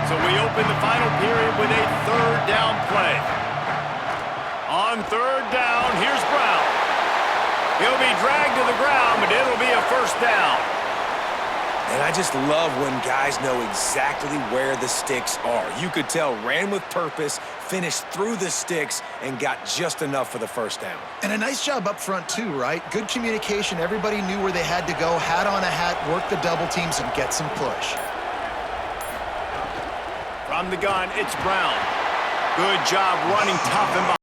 So we open the final period with a third down play. On third down, here's Brown. He'll be dragged to the ground, but it'll be a first down. And I just love when guys know exactly where the sticks are. You could tell ran with purpose, finished through the sticks, and got just enough for the first down. And a nice job up front too, right? Good communication. Everybody knew where they had to go, hat on a hat, work the double teams, and get some push. From the gun, it's Brown. Good job running tough and behind.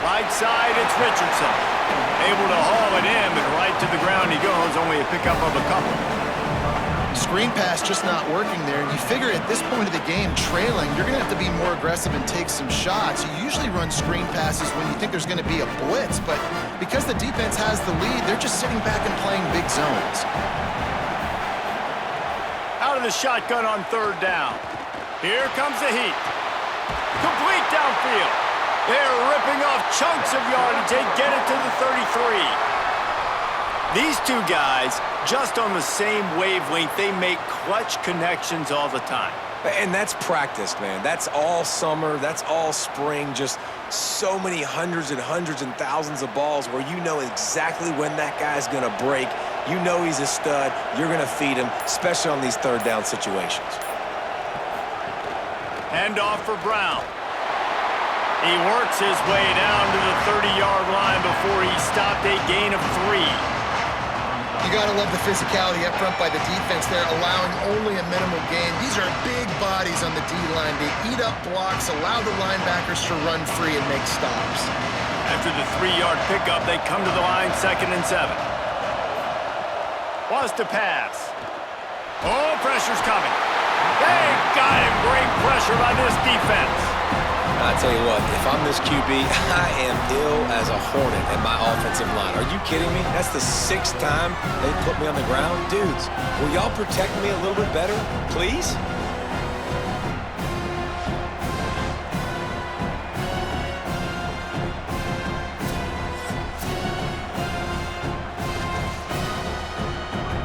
Right side, it's Richardson. Able to haul it in, but right to the ground he goes, only a pickup of a couple. Screen pass just not working there, and you figure at this point of the game, trailing, you're going to have to be more aggressive and take some shots. You usually run screen passes when you think there's going to be a blitz, but because the defense has the lead, they're just sitting back and playing big zones. Out of the shotgun on third down. Here comes the heat. Complete downfield. They're ripping off chunks of yardage. They get it to the 33. These two guys, just on the same wavelength, they make clutch connections all the time. And that's practice, man. That's all summer. That's all spring. Just so many hundreds and thousands of balls where you know exactly when that guy's going to break. You know he's a stud. You're going to feed him, especially on these third down situations. Handoff for Brown. He works his way down to the 30-yard line before he stopped a gain of 3. You got to love the physicality up front by the defense there, allowing only a minimal gain. These are big bodies on the D-line. They eat up blocks, allow the linebackers to run free and make stops. After the 3-yard pickup, they come to the line, 2nd and 7. Wants to pass. Oh, pressure's coming. They got him. Great pressure by this defense. I tell you what, if I'm this QB, I am ill as a hornet in my offensive line. Are you kidding me? That's the 6th time they put me on the ground. Dudes, will y'all protect me a little bit better, please?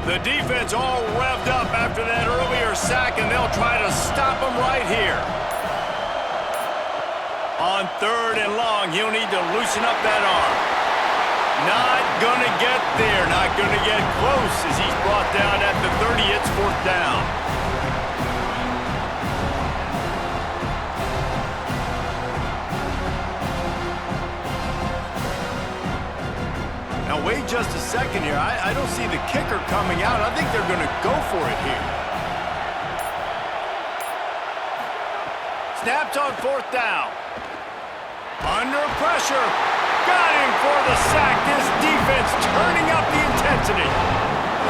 The defense all revved up after that earlier sack, and they'll try to stop them right here. On third and long, he'll need to loosen up that arm. Not going to get there, not going to get close as he's brought down at the 30. It's 4th down. Now wait just a second here. I don't see the kicker coming out. I think they're going to go for it here. Snapped on 4th down. Under pressure. Got him for the sack. This defense turning up the intensity.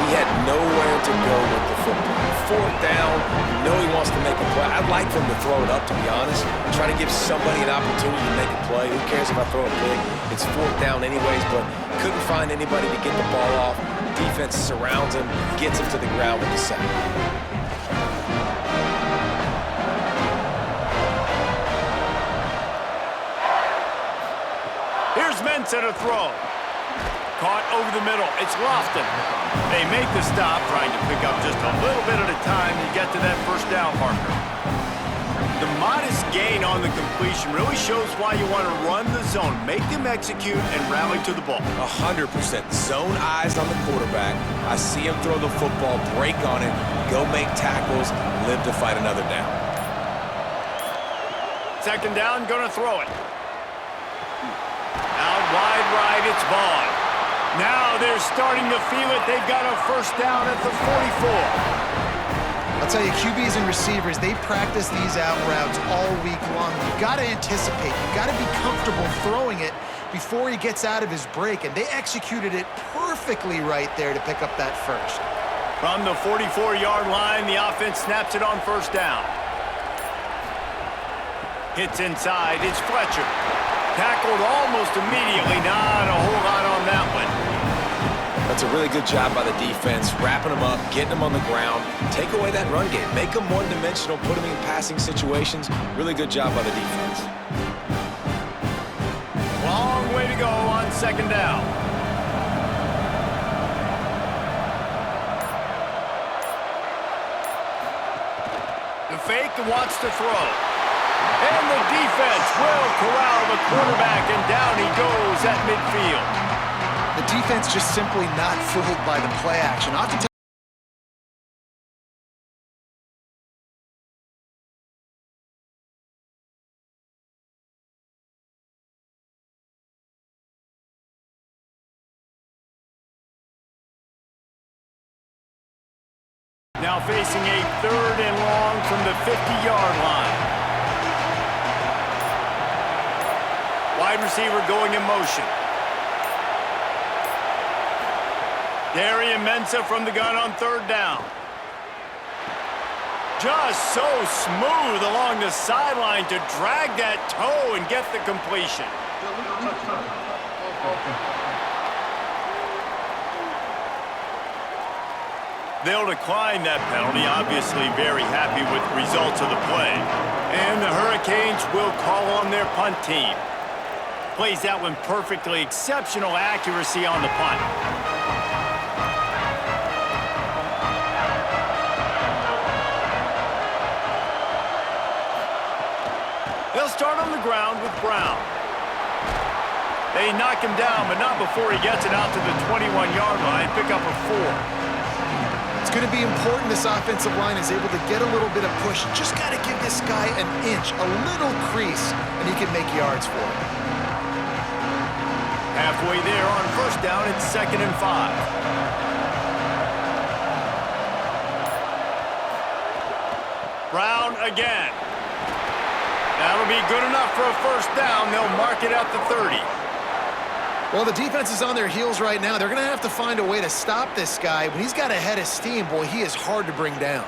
He had nowhere to go with the football. 4th down, you know he wants to make a play. I'd like for him to throw it up, to be honest. Try to give somebody an opportunity to make a play. Who cares if I throw a pick? It's 4th down anyways, but couldn't find anybody to get the ball off. Defense surrounds him, gets him to the ground with the sack. To the throw. Caught over the middle. It's Lofton. They make the stop, trying to pick up just a little bit at a time to get to that first down marker. The modest gain on the completion really shows why you want to run the zone, make them execute, and rally to the ball. 100%. Zone eyes on the quarterback. I see him throw the football, break on it, go make tackles, live to fight another down. 2nd down, going to throw it. Out wide right, it's Vaughn. Now they're starting to feel it. They've got a first down at the 44. I'll tell you, QBs and receivers, they practice these out routes all week long. You've got to anticipate. You've got to be comfortable throwing it before he gets out of his break, and they executed it perfectly right there to pick up that first. From the 44-yard line, the offense snaps it on first down. Hits inside, it's Fletcher. Tackled almost immediately, not a whole lot That's a really good job by the defense, wrapping them up, getting them on the ground, take away that run game, make them one-dimensional, put them in passing situations. Really good job by the defense. Long way to go on second down. The fake wants to throw. And the defense will corral the quarterback, and down he goes at midfield. The defense just simply not fooled by the play action. Oftentimes, now facing a 3rd and long from the 50-yard line. Wide receiver going in motion. Darian Mensah from the gun on 3rd down. Just so smooth along the sideline to drag that toe and get the completion. They'll decline that penalty, obviously very happy with the results of the play. And the Hurricanes will call on their punt team. Plays out with perfectly exceptional accuracy on the punt. They'll start on the ground with Brown. They knock him down, but not before he gets it out to the 21-yard line, pick up a 4. it's going to be important this offensive line is able to get a little bit of push. Just got to give this guy an inch, a little crease, and he can make yards for it. Halfway there on 1st down, it's 2nd and 5. Brown again. That'll be good enough for a 1st down. They'll mark it at the 30. Well, the defense is on their heels right now. They're going to have to find a way to stop this guy. When he's got a head of steam, boy, he is hard to bring down.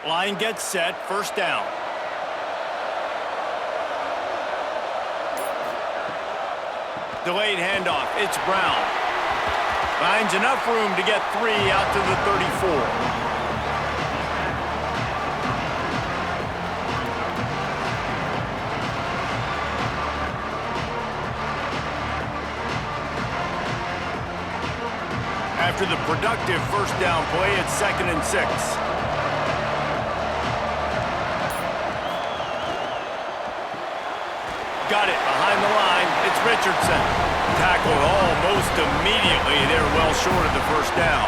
Line gets set, 1st down. Delayed handoff, it's Brown. Finds enough room to get 3 out to the 34. After the productive 1st down play, it's 2nd and 6. Got it behind the line. It's Richardson. Tackled almost immediately. They're well short of the 1st down.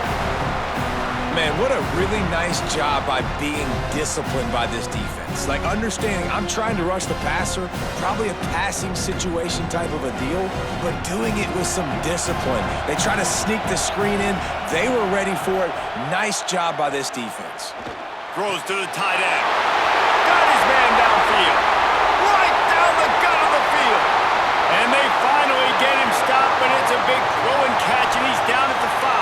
Man, what a really nice job by being disciplined by this defense. Like understanding I'm trying to rush the passer, probably a passing situation type of a deal, but doing it with some discipline. They try to sneak the screen in. They were ready for it. Nice job by this defense. Throws to the tight end. Got his man downfield. Right down the gut of the field. And they finally get him stopped, but it's a big throw and catch, and he's down at the 5.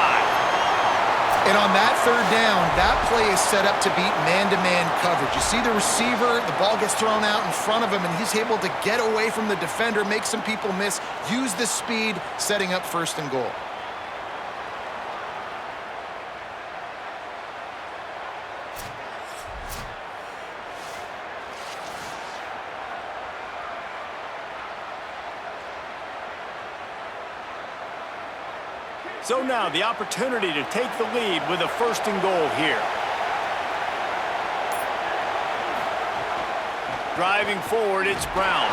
And on that 3rd down, that play is set up to beat man-to-man coverage. You see the receiver, the ball gets thrown out in front of him, and he's able to get away from the defender, make some people miss, use the speed, setting up 1st and goal. So now the opportunity to take the lead with a 1st and goal here. Driving forward, it's Brown.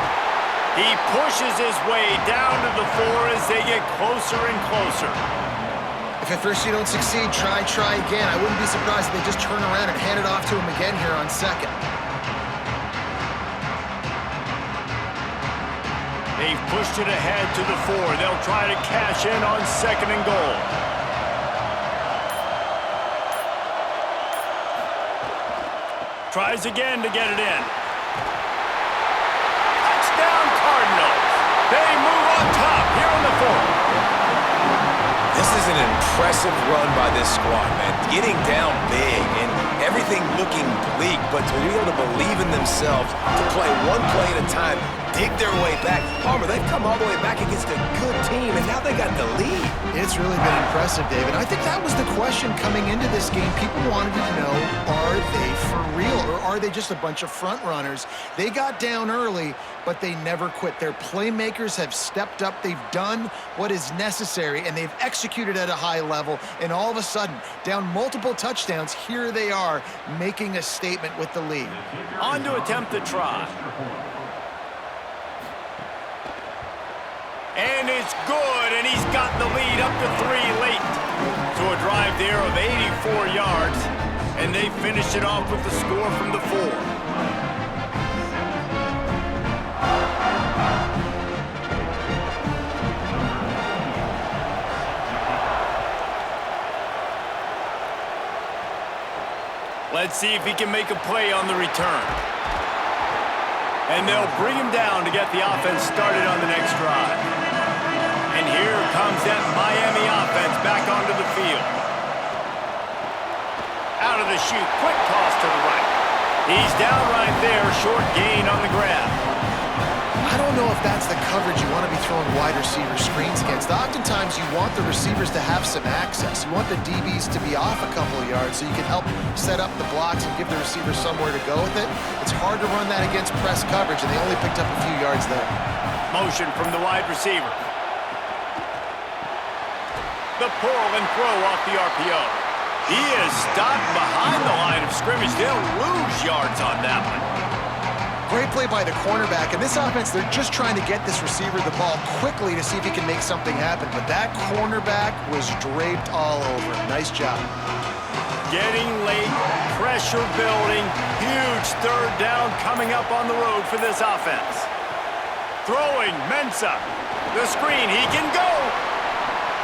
He pushes his way down to the 4 as they get closer and closer. If at first you don't succeed, try again. I wouldn't be surprised if they just turn around and hand it off to him again here on 2nd. They've pushed it ahead to the 4. They'll try to cash in on 2nd and goal. Tries again to get it in. Touchdown Cardinals. They move on top here in the 4th. This is an impressive run by this squad, man. Getting down big and everything looking bleak, but to be able to believe in themselves, to play one play at a time, dig their way back. Palmer, they've come all the way back against a good team, and now they got the lead. It's really been impressive, David. I think that was the question coming into this game. People wanted to know, are they for real, or are they just a bunch of front runners? They got down early, but they never quit. Their playmakers have stepped up. They've done what is necessary, and they've executed at a high level. And all of a sudden, down multiple touchdowns, here they are making a statement with the lead. On to attempt the try. And it's good, and he's got the lead up to 3 late. So a drive there of 84 yards, and they finish it off with the score from the 4. Let's see if he can make a play on the return. And they'll bring him down to get the offense started on the next drive. And here comes that Miami offense back onto the field. Out of the chute, quick toss to the right. He's down right there, short gain on the grab. I don't know if that's the coverage you want to be throwing wide receiver screens against. Oftentimes, you want the receivers to have some access. You want the DBs to be off a couple of yards so you can help set up the blocks and give the receiver somewhere to go with it. It's hard to run that against press coverage, and they only picked up a few yards there. Motion from the wide receiver. The pull and throw off the RPO. He is stopped behind the line of scrimmage. They'll lose yards on that one. Great play by the cornerback. In this offense, they're just trying to get this receiver the ball quickly to see if he can make something happen. But that cornerback was draped all over him. Nice job. Getting late, pressure building, huge third down coming up on the road for this offense. Throwing, Mensah. The screen, he can go.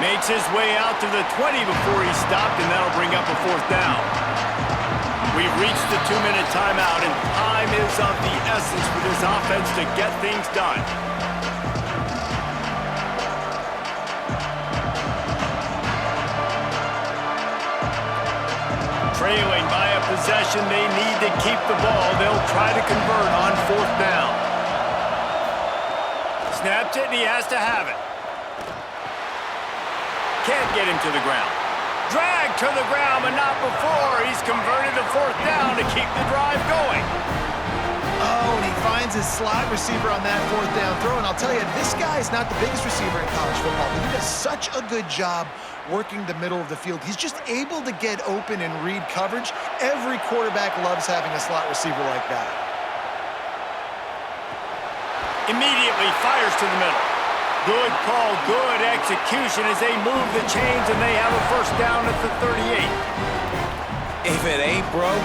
Makes his way out to the 20 before he stopped, and that'll bring up a 4th down. We've reached the 2-minute timeout, and time is of the essence for this offense to get things done. Trailing by a possession, they need to keep the ball. They'll try to convert on 4th down. Snaps it, and he has to have it. Can't get him to the ground. Drag to the ground, but not before. He's converted to 4th down to keep the drive going. Oh, and he finds his slot receiver on that 4th down throw. And I'll tell you, this guy's not the biggest receiver in college football, but he does such a good job working the middle of the field. He's just able to get open and read coverage. Every quarterback loves having a slot receiver like that. Immediately fires to the middle. Good call, good execution as they move the chains, and they have a 1st down at the 38. If it ain't broke,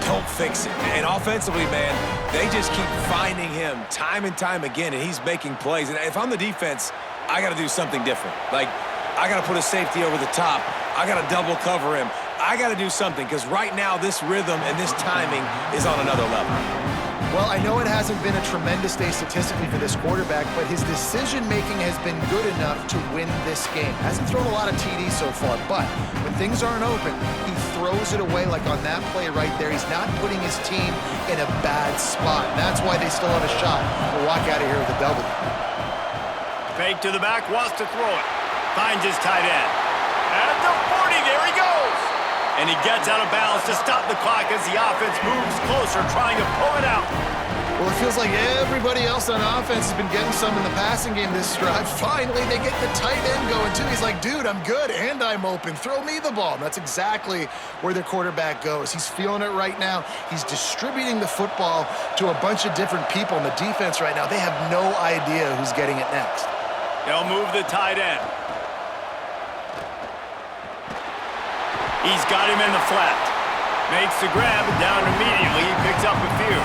don't fix it. And offensively, man, they just keep finding him time and time again, and he's making plays. And if I'm the defense, I got to do something different. Like, I got to put a safety over the top. I got to double cover him. I got to do something because right now this rhythm and this timing is on another level. Well, I know it hasn't been a tremendous day statistically for this quarterback, but his decision-making has been good enough to win this game. Hasn't thrown a lot of TDs so far, but when things aren't open, he throws it away like on that play right there. He's not putting his team in a bad spot. That's why they still have a shot to walk out of here with a W. Fake to the back, wants to throw it. Finds his tight end. At the 40, there he goes. And he gets out of bounds to stop the clock as the offense moves closer, trying to pull it out. Well, it feels like everybody else on offense has been getting some in the passing game this drive. Finally, they get the tight end going, too. He's like, dude, I'm good, and I'm open. Throw me the ball. And that's exactly where their quarterback goes. He's feeling it right now. He's distributing the football to a bunch of different people. In the defense right now, they have no idea who's getting it next. They'll move the tight end. He's got him in the flat. Makes the grab, and down immediately. He picks up a few.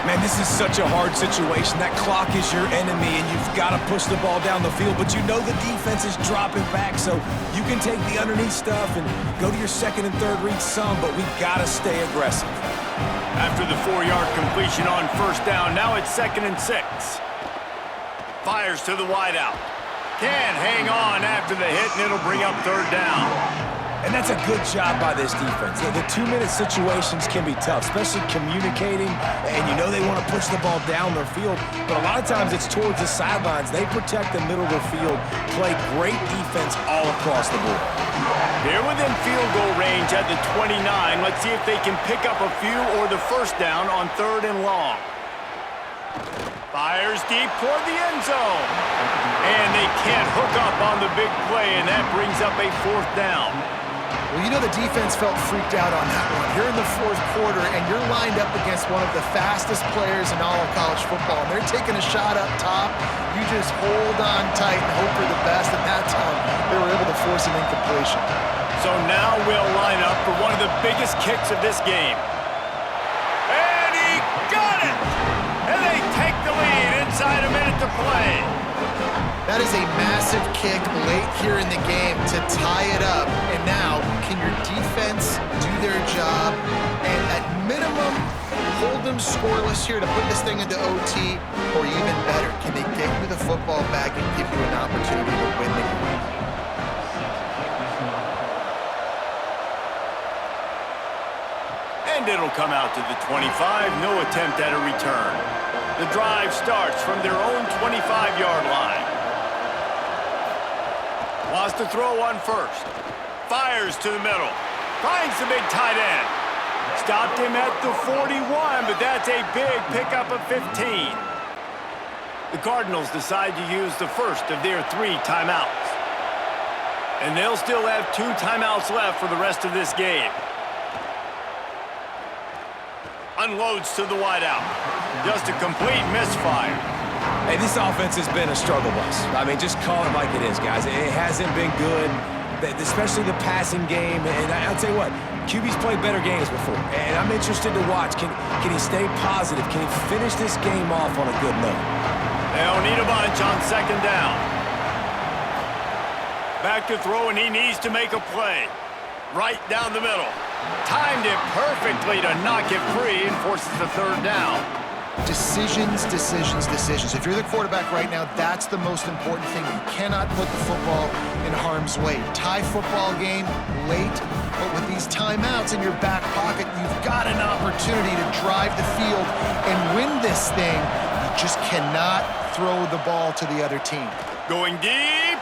Man, this is such a hard situation. That clock is your enemy, and you've got to push the ball down the field, but you know the defense is dropping back, so you can take the underneath stuff and go to your 2nd and 3rd read some, but we've got to stay aggressive. After the 4-yard completion on 1st down, now it's 2nd and 6. Fires to the wideout. Can't hang on after the hit, and it'll bring up 3rd down. And that's a good job by this defense. The 2-minute situations can be tough, especially communicating, and you know they want to push the ball down their field, but a lot of times it's towards the sidelines. They protect the middle of the field, play great defense all across the board. They're within field goal range at the 29. Let's see if they can pick up a few or the first down on 3rd and long. Fires deep toward the end zone. And they can't hook up on the big play, and that brings up a 4th down. Well, you know the defense felt freaked out on that one. You're in the 4th quarter, and you're lined up against one of the fastest players in all of college football, and they're taking a shot up top. You just hold on tight and hope for the best, and that time they were able to force an incompletion. So now we'll line up for one of the biggest kicks of this game. And he got it! And they take the lead inside a minute to play. That is a massive kick late here in the game to tie it up. And now, can your defense do their job and at minimum hold them scoreless here to put this thing into OT? Or even better, can they get you the football back and give you an opportunity to win the game? And it'll come out to the 25, no attempt at a return. The drive starts from their own 25-yard line. Wants to throw on first. Fires to the middle. Finds the big tight end. Stopped him at the 41, but that's a big pickup of 15. The Cardinals decide to use the first of their 3 timeouts. And they'll still have 2 timeouts left for the rest of this game. Unloads to the wideout. Just a complete misfire. Hey, this offense has been a struggle bus. I mean, just call it like it is, guys. It hasn't been good, especially the passing game. And I'll tell you what, QB's played better games before. And I'm interested to watch. Can he stay positive? Can he finish this game off on a good note? They'll need a bunch on 2nd down. Back to throw, and he needs to make a play. Right down the middle. Timed it perfectly to knock it free and forces the 3rd down. Decisions, decisions, decisions. If you're the quarterback right now, that's the most important thing. You cannot put the football in harm's way. Tie football game late, but with these timeouts in your back pocket, you've got an opportunity to drive the field and win this thing. You just cannot throw the ball to the other team. Going deep.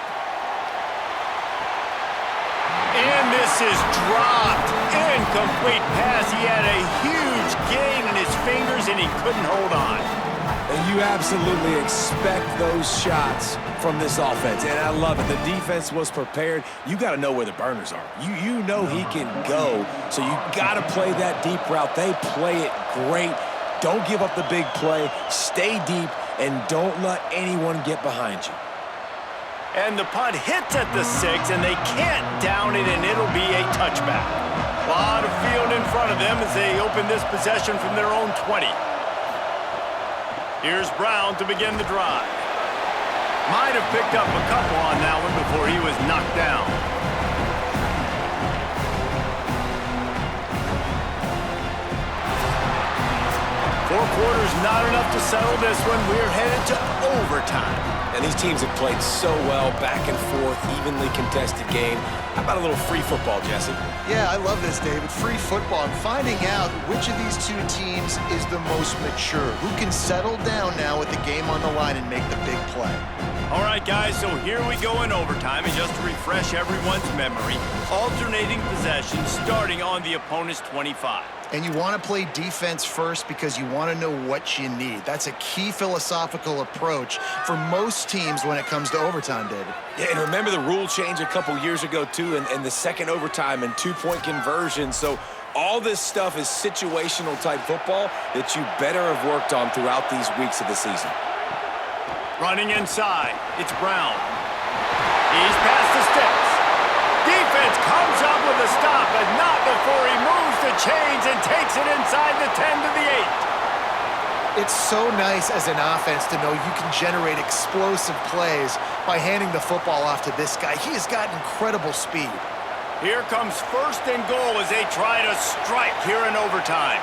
And this is dropped. Incomplete pass. He had a huge gain in his fingers, and he couldn't hold on. And you absolutely expect those shots from this offense, and I love it. The defense was prepared. You got to know where the burners are. You know he can go, so you got to play that deep route. They play it great. Don't give up the big play. Stay deep, and don't let anyone get behind you. And the punt hits at the 6, and they can't down it, and it'll be a touchback. A lot of field in front of them as they open this possession from their own 20. Here's Brown to begin the drive. Might have picked up a couple on that one before he was knocked down. 4 quarters not enough to settle this one. We're headed to overtime. And these teams have played so well, back and forth, evenly contested game. How about a little free football, Jesse? Yeah, I love this, David. Free football. I'm finding out which of these 2 teams is the most mature. Who can settle down now with the game on the line and make the big play? All right, guys, so here we go in overtime. And just to refresh everyone's memory, alternating possessions starting on the opponent's 25. And you want to play defense first because you want to know what you need. That's a key philosophical approach for most teams when it comes to overtime, David. Yeah, and remember the rule change a couple years ago, too, and the second overtime and 2-point conversion. So all this stuff is situational type football that you better have worked on throughout these weeks of the season. Running inside, it's Brown. He's past the sticks. Defense comes up with a stop, but not before he moves the chains and takes it inside the 10 to the 8. It's so nice as an offense to know you can generate explosive plays by handing the football off to this guy. He has got incredible speed. Here comes 1st and goal as they try to strike here in overtime.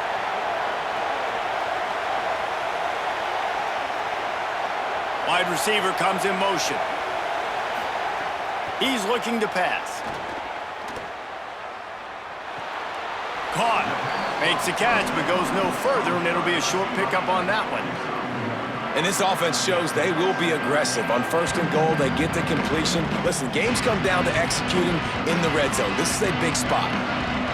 Wide receiver comes in motion. He's looking to pass. caught. Makes a catch, but goes no further, and it'll be a short pickup on that one. And this offense shows they will be aggressive. On 1st and goal, they get the completion. Listen, games come down to executing in the red zone. This is a big spot.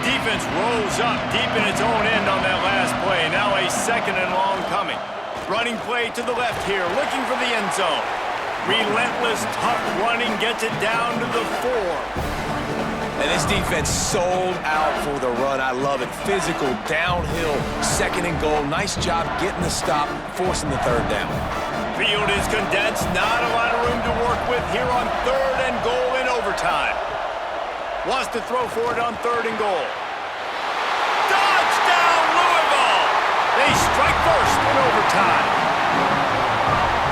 Defense rolls up deep in its own end on that last play. Now a 2nd and long coming. Running play to the left here, looking for the end zone. Relentless, tough running gets it down to the 4. And this defense sold out for the run. I love it. Physical, downhill, 2nd and goal. Nice job getting the stop, forcing the 3rd down. Field is condensed. Not a lot of room to work with here on 3rd and goal in overtime. Wants to throw for it on 3rd and goal. Touchdown, Louisville! They strike first in overtime.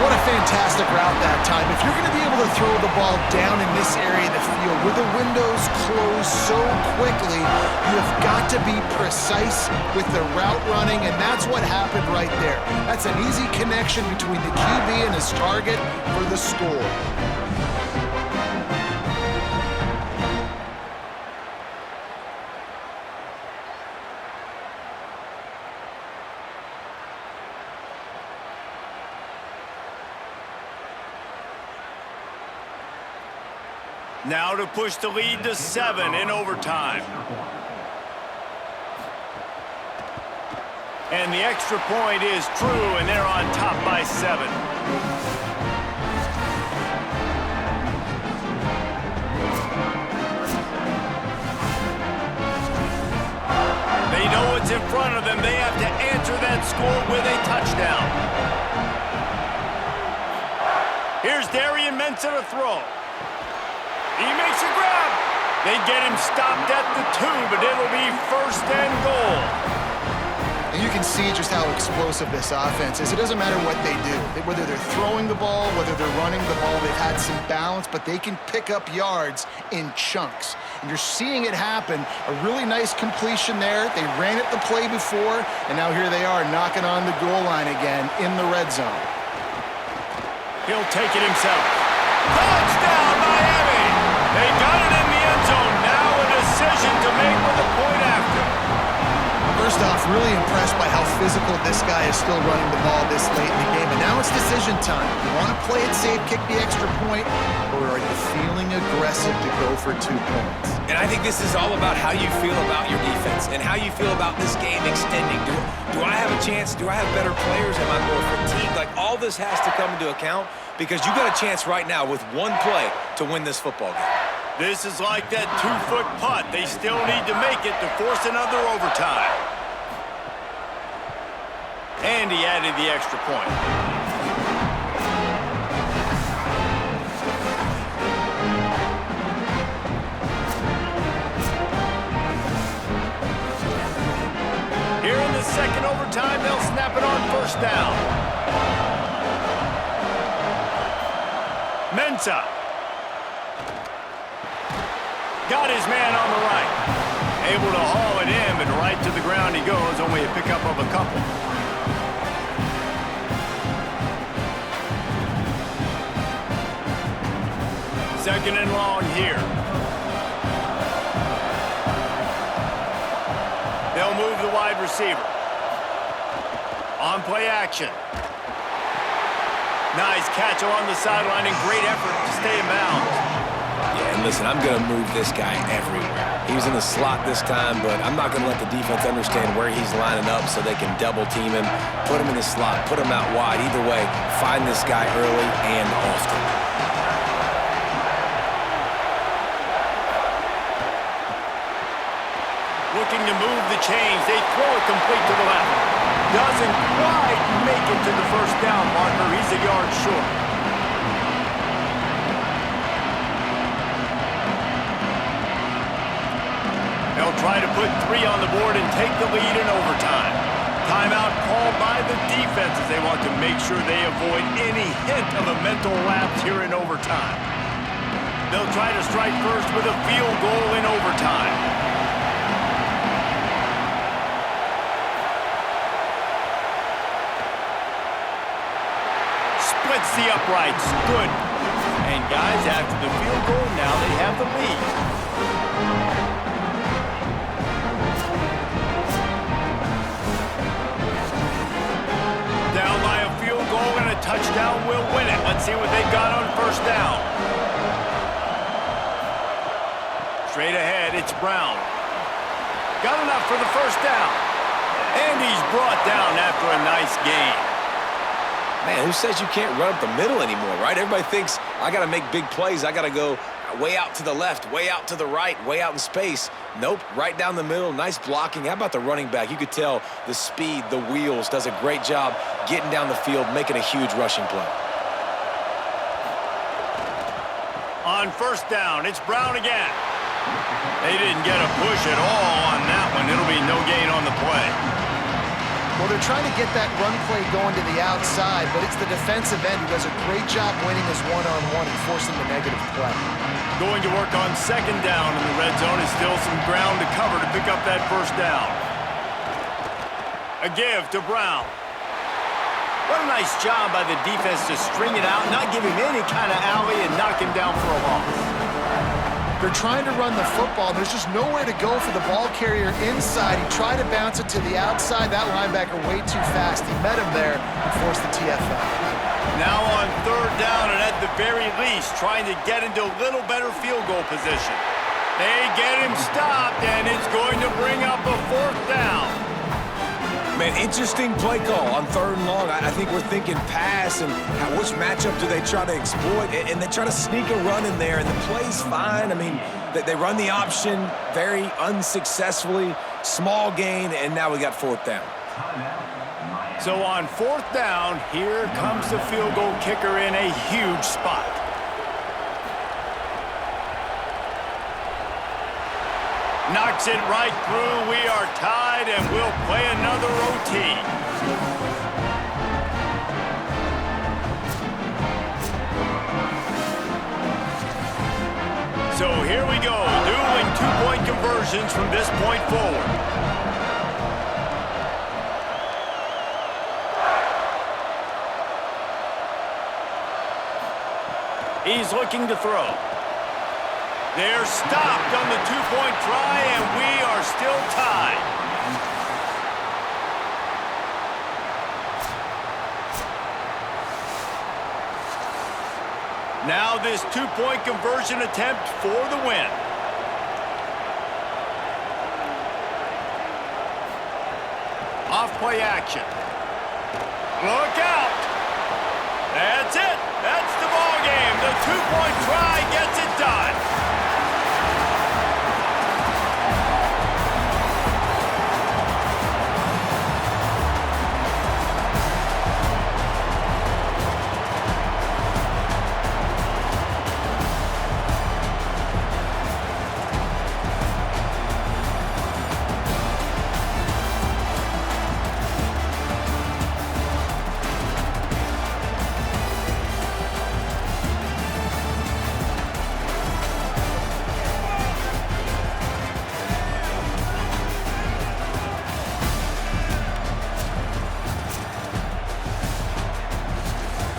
What a fantastic route that time. If you're going to be able to throw the ball down in this area of the field where the windows close so quickly, you have got to be precise with the route running, and that's what happened right there. That's an easy connection between the QB and his target for the score. Now to push the lead to 7 in overtime. And the extra point is true, and they're on top by 7. They know what's in front of them. They have to answer that score with a touchdown. Here's Darian Mensah to throw. He makes a grab. They get him stopped at the 2, but it'll be 1st and goal. And you can see just how explosive this offense is. It doesn't matter what they do. Whether they're throwing the ball, whether they're running the ball, they've had some balance, but they can pick up yards in chunks. And you're seeing it happen. A really nice completion there. They ran it the play before, and now here they are knocking on the goal line again in the red zone. He'll take it himself. Touchdown, Miami! They got it in the end zone. Now a decision to make with a point after. First off, really impressed by how physical this guy is still running the ball this late in the game. And now it's decision time. You want to play it safe, kick the extra point, or are you feeling aggressive to go for 2 points? And I think this is all about how you feel about your defense and how you feel about this game extending. Do I have a chance? Do I have better players? Am I more fatigued? Like, all this has to come into account because you got a chance right now with 1 play to win this football game. This is like that 2-foot putt. They still need to make it to force another overtime. And he added the extra point. Here in the 2nd overtime, they'll snap it on 1st down. Mensah. Got his man on the right. Able to haul it in, but right to the ground he goes. Only a pickup of a couple. Second and long here. They'll move the wide receiver. On play action. Nice catch along the sideline and great effort to stay in bounds. Yeah, and listen, I'm going to move this guy everywhere. He was in the slot this time, but I'm not going to let the defense understand where he's lining up so they can double team him, put him in the slot, put him out wide. Either way, find this guy early and often. Looking to move the chains. They throw it complete to the left. Doesn't quite make it to the 1st down marker. He's a yard short. They'll try to put 3 on the board and take the lead in overtime. Timeout called by the defense as they want to make sure they avoid any hint of a mental lapse here in overtime. They'll try to strike first with a field goal in overtime. Splits the uprights. Good. And guys, after the field goal, now they have the lead. Brown will win it. Let's see what they've got on first down. Straight ahead, it's Brown. Got enough for the first down. And he's brought down after a nice gain. Man, who says you can't run up the middle anymore, right? Everybody thinks, I got to make big plays. I got to go way out to the left, way out to the right, way out in space. Nope, right down the middle, nice blocking. How about the running back? You could tell the speed, the wheels, does a great job getting down the field, making a huge rushing play. On first down, it's Brown again. They didn't get a push at all on that one. It'll be no gain on the play. Well, they're trying to get that run play going to the outside, but it's the defensive end who does a great job winning his one-on-one and forcing the negative play. Going to work on second down in the red zone is still some ground to cover to pick up that first down. A give to Brown. What a nice job by the defense to string it out, not give him any kind of alley and knock him down for a loss. They're trying to run the football. There's just nowhere to go for the ball carrier inside. He tried to bounce it to the outside. That linebacker way too fast. He met him there and forced the TFL. Now on third down, and at the very least, trying to get into a little better field goal position. They get him stopped, and it's going to bring up a fourth down. Man, interesting play call on third and long. I think we're thinking pass and which matchup do they try to exploit, and they try to sneak a run in there, and the play's fine. I mean, they run the option very unsuccessfully, small gain, and now we got fourth down. So on fourth down, here comes the field goal kicker in a huge spot. Knocks it right through. We are tied, and we'll play another OT. So here we go, dueling two-point conversions from this point forward. He's looking to throw. They're stopped on the two-point try, and we are still tied. Now this two-point conversion attempt for the win. Off-play action. Look out! That's it. That's the ball game. The two-point try gets it done.